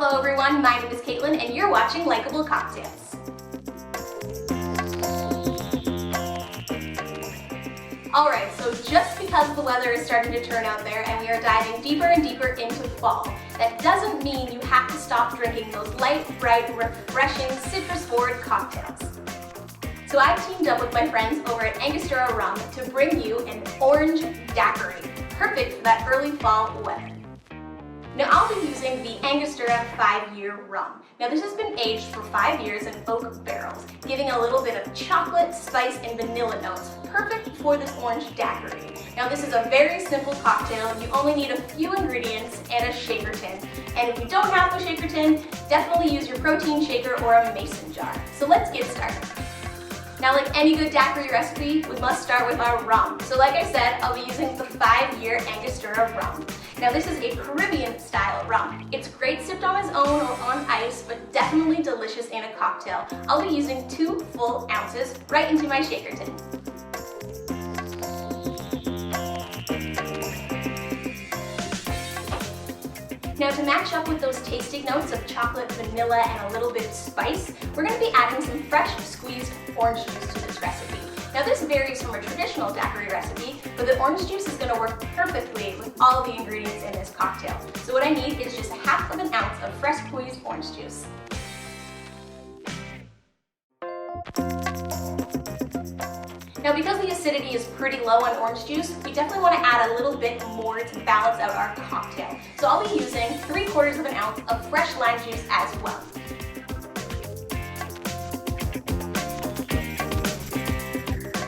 Hello everyone, my name is Caitlin and you're watching Likeable Cocktails. Alright, so just because the weather is starting to turn out there and we are diving deeper and deeper into fall, that doesn't mean you have to stop drinking those light, bright, refreshing, citrus-forward cocktails. So I've teamed up with my friends over at Angostura Rum to bring you an Orange Daiquiri, perfect for that early fall weather. Now I'll be using the Angostura 5-year rum. Now this has been aged for 5 years in oak barrels, giving a little bit of chocolate, spice, and vanilla notes, perfect for this Orange Daiquiri. Now this is a very simple cocktail. You only need a few ingredients and a shaker tin. And if you don't have the shaker tin, definitely use your protein shaker or a mason jar. So let's get started. Now, like any good daiquiri recipe, we must start with our rum. So like I said, I'll be using the 5-year Angostura rum. Now this is a Caribbean style rum. It's great sipped on its own or on ice, but definitely delicious in a cocktail. I'll be using 2 full ounces right into my shaker tin. Now to match up with those tasting notes of chocolate, vanilla, and a little bit of spice, we're going to be adding some fresh squeezed orange juice to this recipe. Now this varies from a traditional daiquiri recipe, but the orange juice is going to work perfectly with all of the ingredients in this cocktail. So what I need is just 1/2 ounce of fresh squeezed orange juice. Now because the acidity is pretty low on orange juice, we definitely want to add a little bit more to balance out our cocktail. So I'll be using 3/4 ounce of fresh lime juice as well.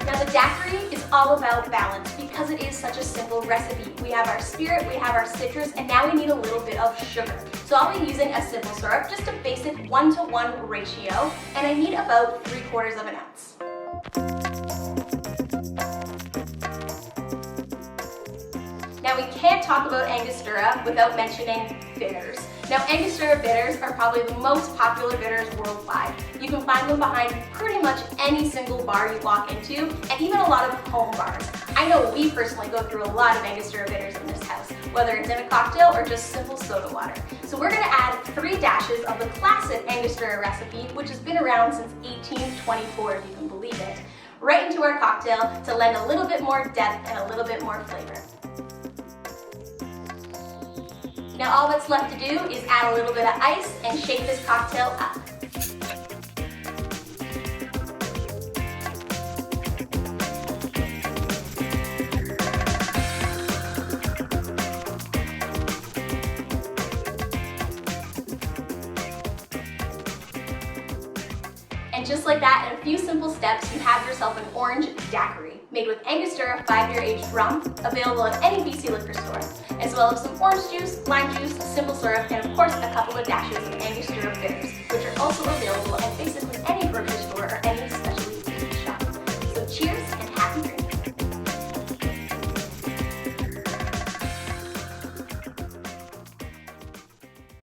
Now the daiquiri is all about balance because it is such a simple recipe. We have our spirit, we have our citrus, and now we need a little bit of sugar. So I'll be using a simple syrup, just a basic 1-to-1 ratio, and I need about 3/4 ounce. Now we can't talk about Angostura without mentioning bitters. Now Angostura bitters are probably the most popular bitters worldwide. You can find them behind pretty much any single bar you walk into, and even a lot of home bars. I know we personally go through a lot of Angostura bitters in this house, whether it's in a cocktail or just simple soda water. So we're going to add 3 dashes of the classic Angostura recipe, which has been around since 1824, if you can believe it, right into our cocktail to lend a little bit more depth and a little bit more flavor. Now all that's left to do is add a little bit of ice and shake this cocktail up. And just like that, in a few simple steps, you have yourself an Orange Daiquiri, made with Angostura 5-year aged rum, available at any BC liquor store, as well as some orange juice, lime juice, simple syrup, and of course a couple of dashes of Angostura bitters, which are also available at basically